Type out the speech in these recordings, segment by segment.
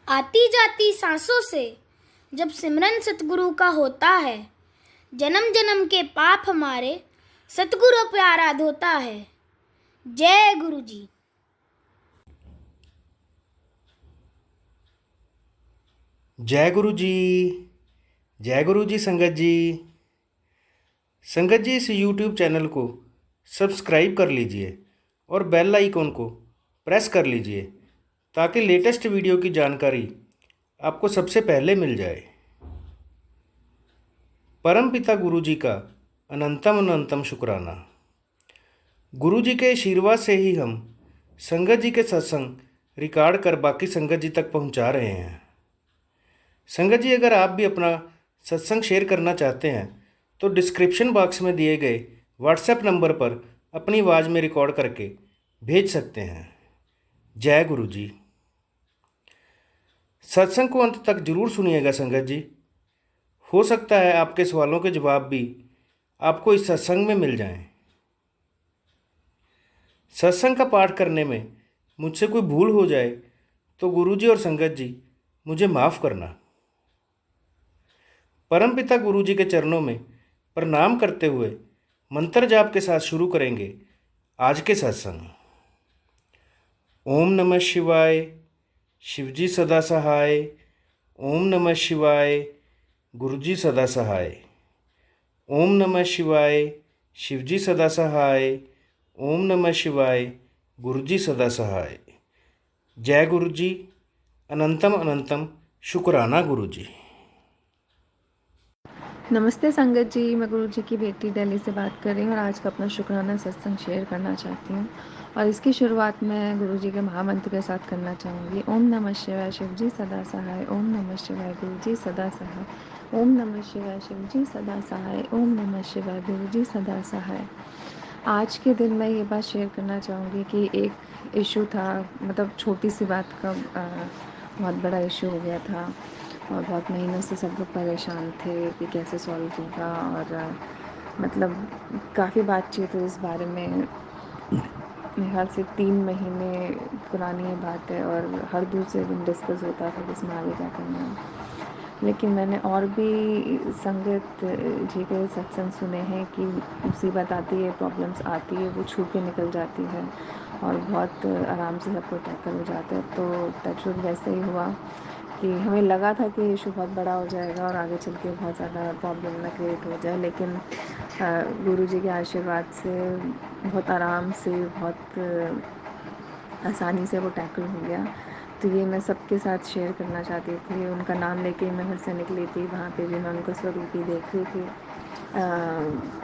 आती जाती सांसों से जब सिमरन सतगुरु का होता है, जन्म जन्म के पाप हमारे सतगुरु प्यारा धोता है। जय गुरु जी। जय गुरु जी। जय गुरु जी। संगत जी इस YouTube चैनल को सब्सक्राइब कर लीजिए और बेल आइकॉन को प्रेस कर लीजिए ताकि लेटेस्ट वीडियो की जानकारी आपको सबसे पहले मिल जाए। परम पिता गुरु जी का अनंतम अनंतम शुक्राना। गुरु जी के आशीर्वाद से ही हम संगत जी के सत्संग रिकॉर्ड कर बाकी संगत जी तक पहुंचा रहे हैं। संगत जी, अगर आप भी अपना सत्संग शेयर करना चाहते हैं तो डिस्क्रिप्शन बॉक्स में दिए गए व्हाट्सएप नंबर पर अपनी आवाज़ में रिकॉर्ड करके भेज सकते हैं। जय गुरु जी। सत्संग को अंत तक जरूर सुनिएगा संगत जी। हो सकता है आपके सवालों के जवाब भी आपको इस सत्संग में मिल जाएं। सत्संग का पाठ करने में मुझसे कोई भूल हो जाए तो गुरु जी और संगत जी मुझे माफ़ करना। परमपिता गुरु जी के चरणों में प्रणाम करते हुए मंत्र जाप के साथ शुरू करेंगे आज के सत्संग। ओम नमः शिवाय, शिवजी सदा सहाय। ओम नमः शिवाय, गुरुजी सदा सहाय। ओम नमः शिवाय, शिवजी सदा सहाय। ओम नमः शिवाय, गुरुजी सदा सहाय। जय गुरु जी। अनंतम अनंतम शुक्राना गुरु जी। नमस्ते संगत जी, मैं गुरु जी की बेटी दिल्ली से बात कर रही हूँ और आज का अपना शुक्राना सत्संग शेयर करना चाहती हूँ। और इसकी शुरुआत मैं गुरु जी के महामंत्र के साथ करना चाहूँगी। ओम नमः शिवाय, शिव जी सदा सहाय। ओम नमः शिवाय, गुरु जी सदा सहाय। ओम नमः शिवाय, शिव जी सदा सहाय। ओम नमः शिवाय, गुरु जी सदा सहाय। आज के दिन मैं ये बात शेयर करना चाहूँगी कि एक इशू था, मतलब छोटी सी बात का बहुत बड़ा इशू हो गया था और बहुत महीनों से सब लोग परेशान थे कि कैसे सॉल्व होगा। और मतलब काफ़ी बातचीत हुई इस बारे में। मेरे ख्याल से 3 महीने पुरानी ये बात है और हर दूसरे दिन डिस्कस होता था कि इसमें आगे क्या करना है। लेकिन मैंने और भी संगत जी के सत्संग सुने हैं कि मुसीबत आती है, प्रॉब्लम्स आती है, वो छू के निकल जाती है और बहुत आराम से सबको टैकल हो जाता है। तो टचवुड वैसे ही हुआ कि हमें लगा था कि इशू बहुत बड़ा हो जाएगा और आगे चल के बहुत ज़्यादा प्रॉब्लम ना क्रिएट हो जाए, लेकिन गुरु जी के आशीर्वाद से बहुत आराम से, बहुत आसानी से वो टैकल हो गया। तो ये मैं सबके साथ शेयर करना चाहती थी। उनका नाम लेके मैं घर से निकली थी, वहाँ पे भी मैं उनका स्वरूप ही देख रही थी,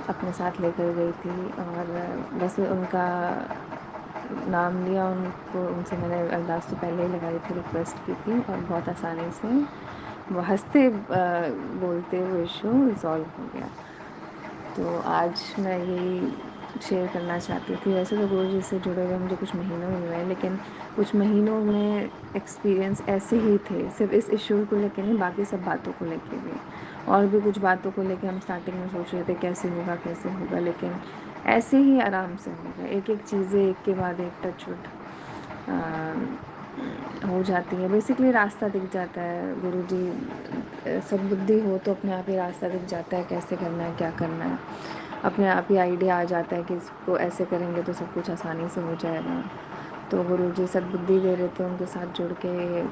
अपने साथ लेकर गई थी और बस उनका नाम लिया। उनसे मैंने अरदास तो पहले ही लगाई थी, रिक्वेस्ट की थी और बहुत आसानी से वो हंसते बोलते वो इशू रिज़ॉल्व हो गया। तो आज मैं यही शेयर करना चाहती थी। वैसे तो गुरु जी से जुड़े हुए मुझे कुछ महीनों ही हुए हैं, लेकिन कुछ महीनों में एक्सपीरियंस ऐसे ही थे, सिर्फ इस इशू को लेकर नहीं, बाकी सब बातों को लेकर भी। और भी कुछ बातों को लेकर हम स्टार्टिंग में सोच रहे थे कैसे होगा, लेकिन ऐसे ही आराम से हो गया। एक एक चीज़ें एक के बाद एक टचवुड हो जाती है। बेसिकली रास्ता दिख जाता है। गुरु जी सद्बुद्धि हो तो अपने आप ही रास्ता दिख जाता है, कैसे करना है, क्या करना है। अपने आप ही आइडिया आ जाता है कि इसको ऐसे करेंगे तो सब कुछ आसानी से हो जाएगा। तो गुरु जी सद्बुद्धि दे रहे थे, उनके साथ जुड़ के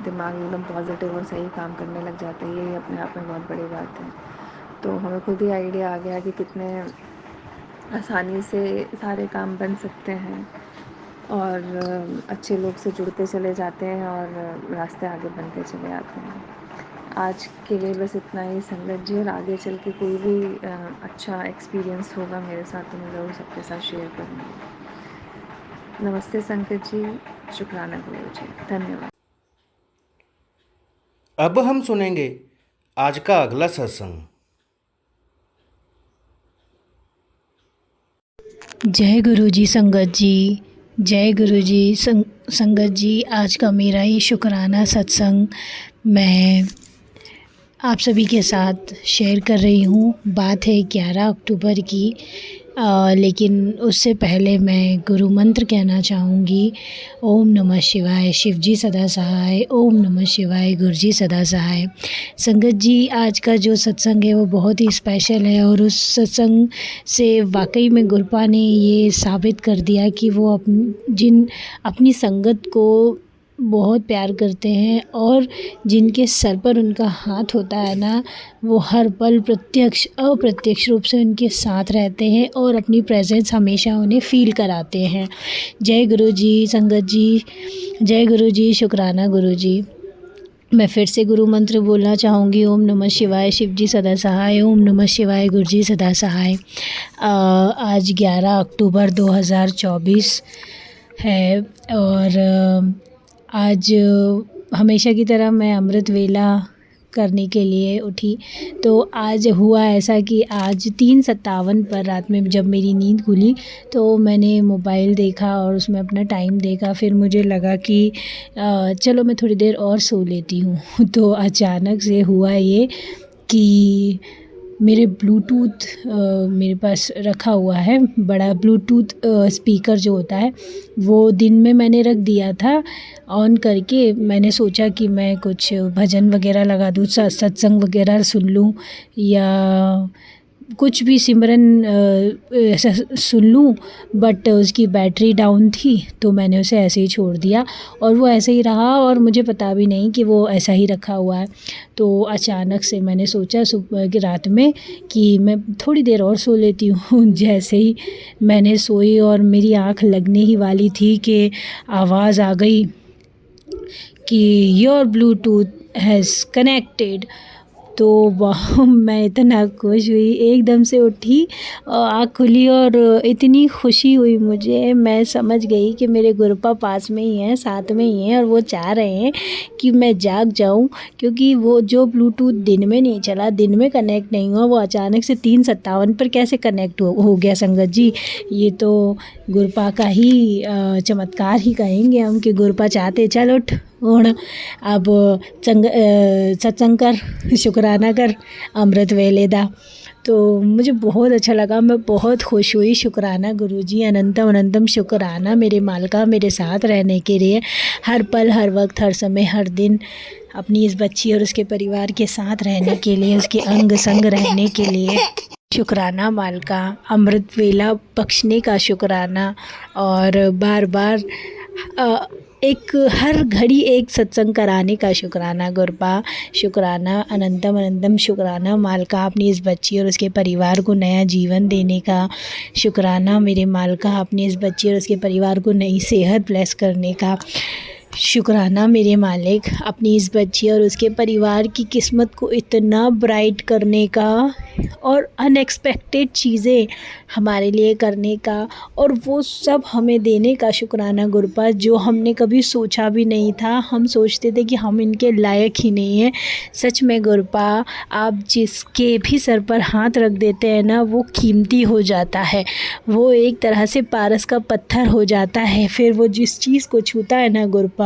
दिमाग एकदम पॉजिटिव और सही काम करने लग जाता है। ये अपने आप में बहुत बड़ी बात है। तो हमें खुद ही आइडिया आ गया कि कितने आसानी से सारे काम बन सकते हैं और अच्छे लोग से जुड़ते चले जाते हैं और रास्ते आगे बनते चले आते हैं। आज के लिए बस इतना ही संगत जी, और आगे चल के कोई भी अच्छा एक्सपीरियंस होगा मेरे साथ तो मैं ज़रूर सबके साथ शेयर करूँगी। नमस्ते संगत जी, शुक्राना गुरु जी, धन्यवाद। अब हम सुनेंगे आज का अगला सत्संग। जय गुरु जी संगत जी। जय गुरु जी संगत जी। आज का मेरा ही शुक्राना सत्संग मैं आप सभी के साथ शेयर कर रही हूँ। बात है 11 अक्टूबर की, लेकिन उससे पहले मैं गुरु मंत्र कहना चाहूँगी। ओम नमः शिवाय, शिव जी सदा सहाय। ओम नमः शिवाय, गुरु जी सदा सहाय। संगत जी, आज का जो सत्संग है वो बहुत ही स्पेशल है और उस सत्संग से वाकई में गुरपा ने ये साबित कर दिया कि वो अपनी संगत को बहुत प्यार करते हैं और जिनके सर पर उनका हाथ होता है ना, वो हर पल प्रत्यक्ष अप्रत्यक्ष रूप से उनके साथ रहते हैं और अपनी प्रेजेंस हमेशा उन्हें फ़ील कराते हैं। जय गुरु जी संगत जी, जय गुरु जी, शुक्राना गुरु जी। मैं फिर से गुरु मंत्र बोलना चाहूँगी। ओम नमः शिवाय, शिव जी सदा सहाय। ओम नमः शिवाय, गुरु जी सदा सहाय। आज 11 अक्टूबर 2024 है और आज हमेशा की तरह मैं अमृत वेला करने के लिए उठी। तो आज हुआ ऐसा कि आज 3:57 पर रात में जब मेरी नींद खुली तो मैंने मोबाइल देखा और उसमें अपना टाइम देखा। फिर मुझे लगा कि चलो मैं थोड़ी देर और सो लेती हूँ। तो अचानक से हुआ ये कि मेरे ब्लूटूथ मेरे पास रखा हुआ है, बड़ा ब्लूटूथ स्पीकर जो होता है वो दिन में मैंने रख दिया था ऑन करके। मैंने सोचा कि मैं कुछ भजन वगैरह लगा दूँ, सत्संग वगैरह सुन लूँ या कुछ भी सिमरन ऐसा सुन लूँ, बट उसकी बैटरी डाउन थी तो मैंने उसे ऐसे ही छोड़ दिया और वो ऐसे ही रहा और मुझे पता भी नहीं कि वो ऐसा ही रखा हुआ है। तो अचानक से मैंने सोचा सुबह की रात में कि मैं थोड़ी देर और सो लेती हूँ। जैसे ही मैंने सोई और मेरी आँख लगने ही वाली थी कि आवाज़ आ गई कि योर ब्लूटूथ हैज़ कनेक्टेड। तो मैं इतना खुश हुई, एकदम से उठी और आँख खुली और इतनी खुशी हुई मुझे। मैं समझ गई कि मेरे गुरुपा पास में ही हैं, साथ में ही हैं और वो चाह रहे हैं कि मैं जाग जाऊं, क्योंकि वो जो ब्लूटूथ दिन में नहीं चला, दिन में कनेक्ट नहीं हुआ, वो अचानक से 3:57 पर कैसे कनेक्ट हो गया संगत जी। ये तो गुरुपा का ही चमत्कार ही कहेंगे हम कि गुरुपा चाहते चल उठ ਹੁਣ अब सत्संग कर, शुक्राना कर अमृत वेले दा। तो मुझे बहुत अच्छा लगा, मैं बहुत खुश हुई। शुक्राना गुरुजी, अनंतम अनंतम शुक्राना मेरे मालिका मेरे साथ रहने के लिए, हर पल हर वक्त हर समय हर दिन अपनी इस बच्ची और उसके परिवार के साथ रहने के लिए, उसके अंग संग रहने के लिए शुक्राना मालिका। अमृत वेला बख्शने का शुक्राना और बार बार एक हर घड़ी एक सत्संग कराने का शुक्राना गुरपा। शुक्राना अनंतम अनंतम शुक्राना मालिका, अपनी इस बच्ची और उसके परिवार को नया जीवन देने का शुक्राना मेरे मालिका, अपनी इस बच्ची और उसके परिवार को नई सेहत ब्लेस करने का शुक्राना मेरे मालिक, अपनी इस बच्ची और उसके परिवार की किस्मत को इतना ब्राइट करने का और अनएक्सपेक्टेड चीज़ें हमारे लिए करने का और वो सब हमें देने का शुक्राना गुरुपा, जो हमने कभी सोचा भी नहीं था। हम सोचते थे कि हम इनके लायक ही नहीं हैं। सच में गुरुपा, आप जिसके भी सर पर हाथ रख देते हैं ना, वो कीमती हो जाता है, वो एक तरह से पारस का पत्थर हो जाता है। फिर वो जिस चीज़ को छूता है ना गुरुपा,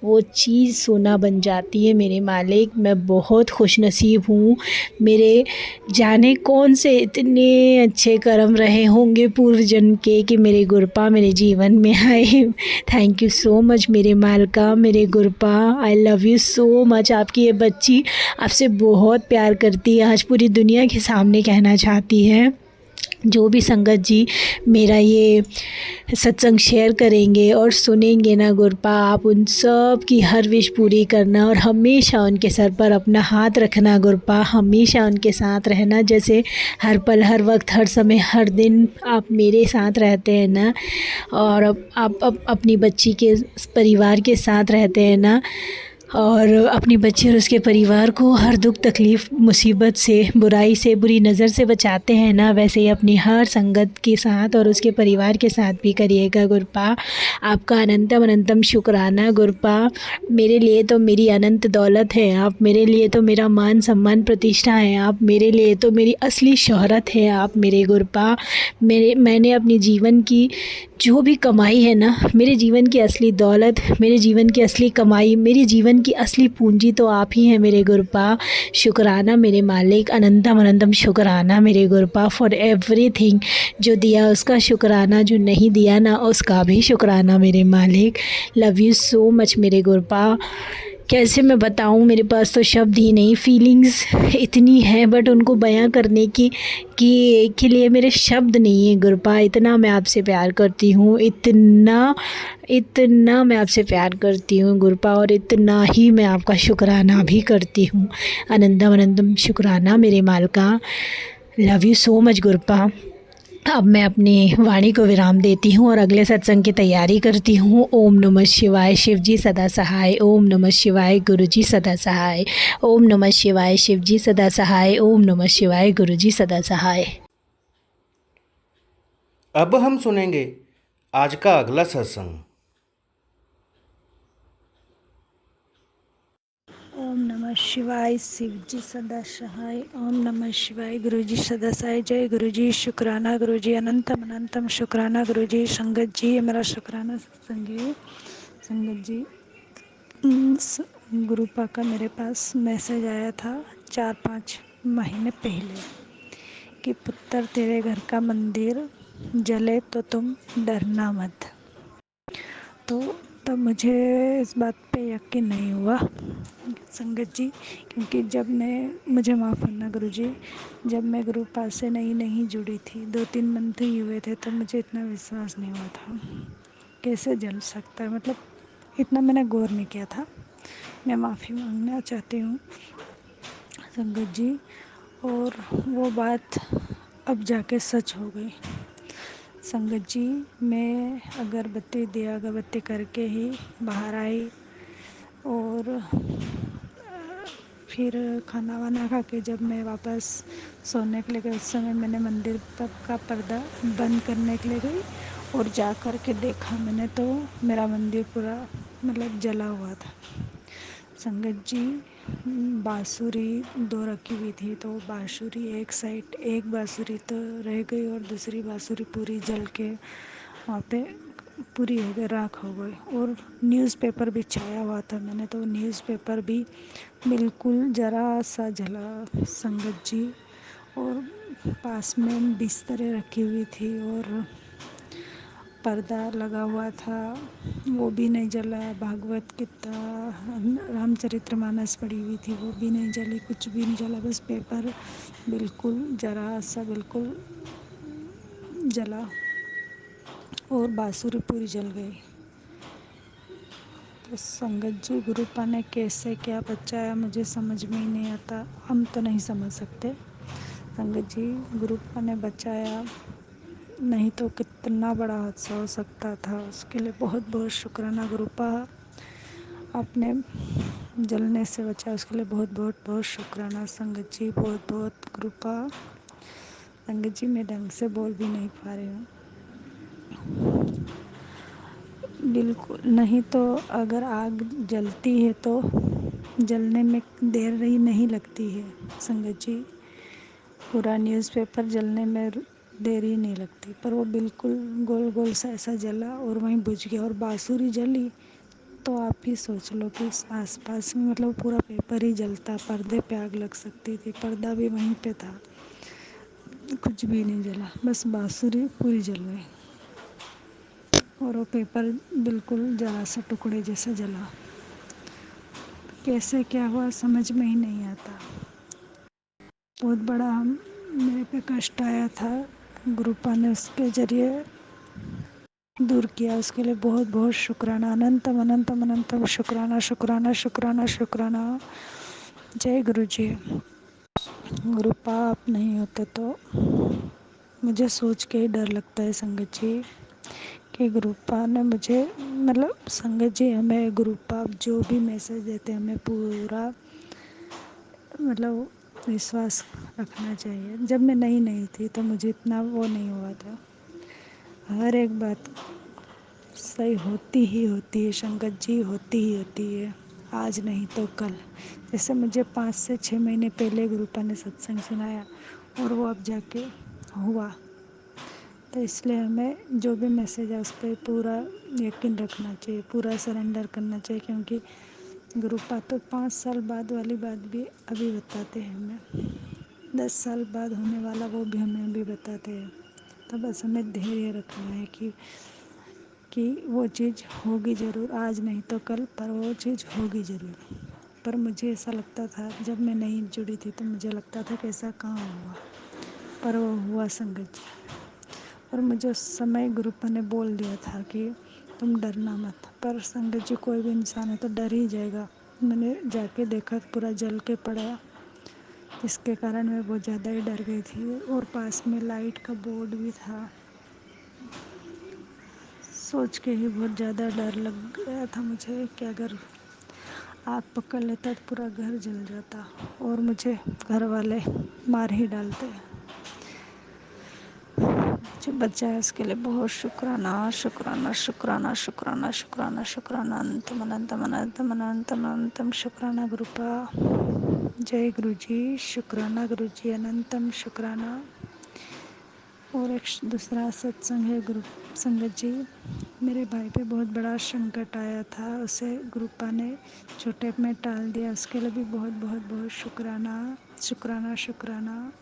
वो चीज़ सोना बन जाती है मेरे मालिक। मैं बहुत खुश नसीब हूँ, मेरे जाने कौन से इतने अच्छे कर्म रहे होंगे पूर्व जन्म के कि मेरे गुरुपा मेरे जीवन में आए। थैंक यू सो मच मेरे मालिका, मेरे गुरुपा, I love you so much. आपकी ये बच्ची आपसे बहुत प्यार करती है, आज पूरी दुनिया के सामने कहना चाहती है। जो भी संगत जी मेरा ये सत्संग शेयर करेंगे और सुनेंगे ना गुरुपा, आप उन सब की हर विश पूरी करना और हमेशा उनके सर पर अपना हाथ रखना गुरुपा, हमेशा उनके साथ रहना, जैसे हर पल हर वक्त हर समय हर दिन आप मेरे साथ रहते हैं ना, और आप अपनी बच्ची के परिवार के साथ रहते हैं ना, और अपनी बच्ची और उसके परिवार को हर दुख तकलीफ़ मुसीबत से, बुराई से, बुरी नज़र से बचाते हैं ना, वैसे ही अपनी हर संगत के साथ और उसके परिवार के साथ भी करिएगा गुरुपा। आपका अनंतम अनंतम शुक्राना गुरुपा। मेरे लिए तो मेरी अनंत दौलत है आप, मेरे लिए तो मेरा मान सम्मान प्रतिष्ठा है आप, मेरे लिए तो मेरी असली शोहरत है आप मेरे गुरुपा। मैंने अपने जीवन की जो भी कमाई है ना, मेरे जीवन की असली दौलत, मेरे जीवन की असली कमाई, मेरे जीवन जीवन की असली पूंजी तो आप ही हैं मेरे गुरुपा। शुक्राना मेरे मालिक, अनंतम अनंतम शुक्राना मेरे गुरुपा फॉर एवरीथिंग। जो दिया उसका शुक्राना, जो नहीं दिया ना उसका भी शुक्राना मेरे मालिक। लव यू सो मच मेरे गुरुपा। कैसे मैं बताऊँ, मेरे पास तो शब्द ही नहीं, फीलिंग्स इतनी हैं बट उनको बयां करने की के लिए मेरे शब्द नहीं है गुरुपा। इतना मैं आपसे प्यार करती हूँ, इतना इतना मैं आपसे प्यार करती हूँ गुरुपा, और इतना ही मैं आपका शुक्राना भी करती हूँ। अनंतम अनंतम शुक्राना मेरे मालिका। Love you so much गुरुपा। अब मैं अपनी वाणी को विराम देती हूँ और अगले सत्संग की तैयारी करती हूँ। ओम नमः शिवाय, शिव जी सदा सहाय। ओम नमः शिवाय, गुरु जी सदा सहाय। ओम नमः शिवाय, शिव जी सदा सहाय। ओम नमः शिवाय, गुरु जी सदा सहाय। अब हम सुनेंगे आज का अगला सत्संग। ओम नमः शिवाय, शिव जी सदा सहाय। ओम नमः शिवाय, गुरु जी सदा सहाय। जय गुरु जी। शुक्राना गुरु जी, अनंतम अनंतम शुक्राना गुरु जी। संगत जी, ये मेरा शुक्राना सत्संग है। संगत जी, गुरुपा का मेरे पास मैसेज आया था 4-5 महीने पहले कि पुत्र तेरे घर का मंदिर जले तो तुम डरना मत। तो तब मुझे इस बात पे यकीन नहीं हुआ संगत जी, क्योंकि जब मुझे माफ़ करना गुरु जी, जब मैं गुरुपा से नई जुड़ी थी, 2-3 मंथ ही हुए थे, तो मुझे इतना विश्वास नहीं हुआ था कैसे जल सकता है, मतलब इतना मैंने गौर नहीं किया था। मैं माफ़ी मांगना चाहती हूँ संगत जी। और वो बात अब जाके सच हो गई संगत जी। मैं दिया अगरबत्ती करके ही बाहर आई, और फिर खाना वाना खा के जब मैं वापस सोने के लिए गई, उस समय मैंने मंदिर तक का पर्दा बंद करने के लिए गई, और जा कर के देखा मैंने तो मेरा मंदिर पूरा मतलब जला हुआ था संगत जी। बांसुरी 2 रखी हुई थी, तो बांसुरी एक बांसुरी तो रह गई, और दूसरी बांसुरी पूरी जल के वहाँ पे पूरी हो गई, राख हो गई। और न्यूज़पेपर भी छाया हुआ था, मैंने तो न्यूज़पेपर भी बिल्कुल ज़रा सा जला संगत जी। और पास में बिस्तरे रखी हुई थी, और पर्दा लगा हुआ था, वो भी नहीं जला। भागवत गीता, रामचरितमानस पड़ी हुई थी, वो भी नहीं जली, कुछ भी नहीं जला, बस पेपर बिल्कुल ज़रा सा बिल्कुल जला, और बांसुरी पूरी जल गई। तो संगत जी, गुरुपा ने कैसे क्या बचाया मुझे समझ में ही नहीं आता, हम तो नहीं समझ सकते संगत जी। गुरुपा ने बचाया, नहीं तो कितना बड़ा हादसा हो सकता था। उसके लिए बहुत बहुत शुक्राना गुरुपा, आपने जलने से बचा, उसके लिए बहुत बहुत बहुत शुक्राना संगत जी, बहुत बहुत गुरुपा। संगत जी, मैं ढंग से बोल भी नहीं पा रही हूँ बिल्कुल नहीं। तो अगर आग जलती है तो जलने में देर ही नहीं लगती है संगत जी। पूरा न्यूज़पेपर जलने में देर ही नहीं लगती, पर वो बिल्कुल गोल गोल सा ऐसा जला और वहीं बुझ गया। और बांसुरी जली तो आप ही सोच लो कि आसपास में मतलब पूरा पेपर ही जलता, पर्दे पे आग लग सकती थी, पर्दा भी वहीं पे था, कुछ भी नहीं जला, बस बांसुरी पूरी जल गई, और वो पेपर बिल्कुल जरा सा टुकड़े जैसा जला। कैसे क्या हुआ समझ में ही नहीं आता। बहुत बड़ा मेरे पे कष्ट आया था, गुरुपा ने उसके जरिए दूर किया, उसके लिए बहुत बहुत शुक्राना, अनंतम अनंतम अनंतम शुक्राना शुक्राना शुक्राना शुक्राना। जय गुरु जी। गुरुपा आप नहीं होते तो मुझे सोच के ही डर लगता है संगत जी, कि गुरुपा ने मुझे मतलब संगत जी, हमें गुरुपा जो भी मैसेज देते हैं हमें पूरा मतलब विश्वास रखना चाहिए। जब मैं नहीं थी तो मुझे इतना वो नहीं हुआ था, हर एक बात सही होती ही होती है संगत जी, होती ही होती है, आज नहीं तो कल। जैसे मुझे 5 से 6 महीने पहले गुरुपा ने सत्संग सुनाया, और वो अब जाके हुआ। तो इसलिए हमें जो भी मैसेज है उस पर पूरा यकीन रखना चाहिए, पूरा सरेंडर करना चाहिए, क्योंकि गुरुपा तो 5 साल बाद वाली बात भी अभी बताते हैं हमें, 10 साल बाद होने वाला वो भी हमें अभी बताते हैं। तो बस हमें धैर्य रखना है कि वो चीज़ होगी ज़रूर, आज नहीं तो कल, पर वो चीज़ होगी ज़रूर। पर मुझे ऐसा लगता था, जब मैं नहीं जुड़ी थी तो मुझे लगता था कि ऐसा कहाँ हुआ, पर वो हुआ संगत जी। और मुझे उस समय गुरुपा ने बोल दिया था कि तुम डरना मत, पर संगत जी कोई भी इंसान है तो डर ही जाएगा। मैंने जाके देखा तो पूरा जल के पड़ा, जिसके कारण मैं बहुत ज़्यादा ही डर गई थी। और पास में लाइट का बोर्ड भी था, सोच के ही बहुत ज़्यादा डर लग गया था मुझे कि अगर आग पकड़ लेता तो पूरा घर जल जाता और मुझे घर वाले मार ही डालते। जो बचाया उसके लिए बहुत शुक्राना, शुक्राना, शुक्राना, शुक्राना, शुक्राना, शुक्राना, अनंतम अनंतम अनंतम अनंतम अनंतम शुक्राना गुरुपा। जय गुरु जी, शुक्राना गुरु जी, अनंतम शुक्राना। और एक दूसरा सत्संग है गुरु संगत जी, मेरे भाई पे बहुत बड़ा संकट आया था, उसे गुरुपा ने छोटे में टाल दिया, उसके लिए भी बहुत बहुत बहुत शुक्राना, शुक्राना, शुक्राना।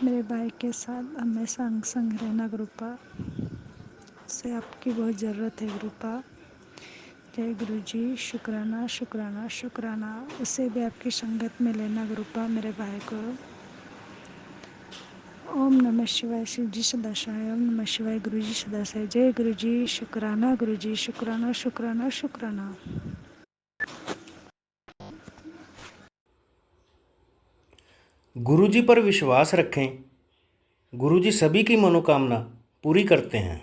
मेरे भाई के साथ हमेशा अंग संग रहना गुरुपा, उसे आपकी बहुत ज़रूरत है गुरुपा। जय गुरु जी, शुक्राना, शुक्राना, शुक्राना। उसे भी आपकी संगत में लेना गुरुपा, मेरे भाई को। ओम नमः शिवाय, शिव जी सदाशिवाय। ओम नमः शिवाय, गुरु जी सदाशिवाय। जय गुरु जी, शुक्राना गुरु जी, शुक्राना, शुक्राना, शुक्राना। गुरु जी पर विश्वास रखें, गुरु जी सभी की मनोकामना पूरी करते हैं।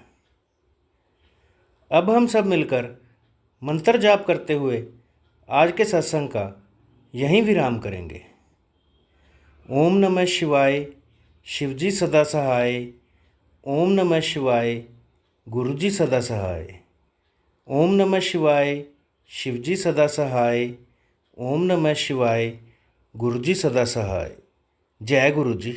अब हम सब मिलकर मंत्र जाप करते हुए आज के सत्संग का यहीं विराम करेंगे। ओम नमः शिवाय, शिवजी सदा सहाय। ओम नमः शिवाय, गुरु जी सदा सहाय। ओम नमः शिवाय, शिवजी सदा सहाय। ओम नमः शिवाय, गुरु जी सदा सहाय। जय गुरु जी।